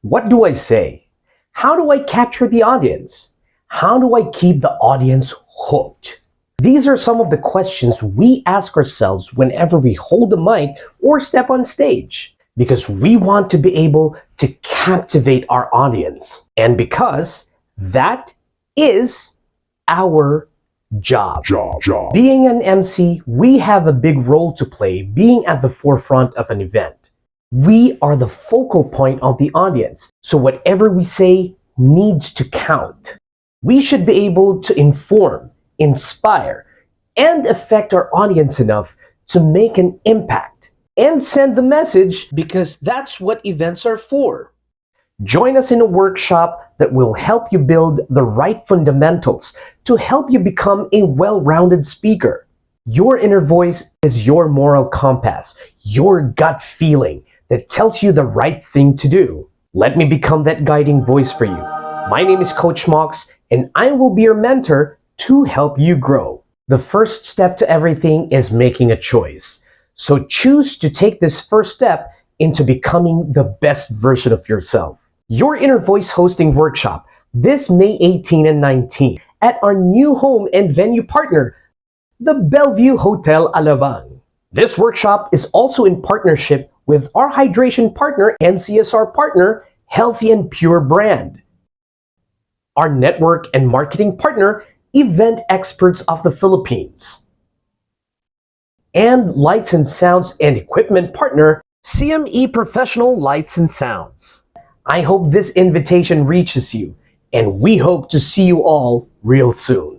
What do I say? How do I capture the audience? How do I keep the audience hooked? These are some of the questions we ask ourselves whenever we hold a mic or step on stage, because we want to be able to captivate our audience, and because that is our job. Being an MC, we have a big role to play being at the forefront of an event. We are the focal point of the audience, so whatever we say needs to count. We should be able to inform, inspire, and affect our audience enough to make an impact and send the message, because that's what events are for. Join us in a workshop that will help you build the right fundamentals to help you become a well-rounded speaker. Your inner voice is your moral compass, your gut feeling that tells you the right thing to do. Let me become that guiding voice for you. My name is Coach Mox, and I will be your mentor to help you grow. The first step to everything is making a choice. So choose to take this first step into becoming the best version of yourself. Your Inner Voice Hosting Workshop this May 18 and 19 at our new home and venue partner, the Bellevue Hotel Alabang. This workshop is also in partnership with our hydration partner and CSR partner, Healthy and Pure Brand. Our network and marketing partner, Event Experts of the Philippines. And lights and sounds and equipment partner, CME Professional Lights and Sounds. I hope this invitation reaches you, and we hope to see you all real soon.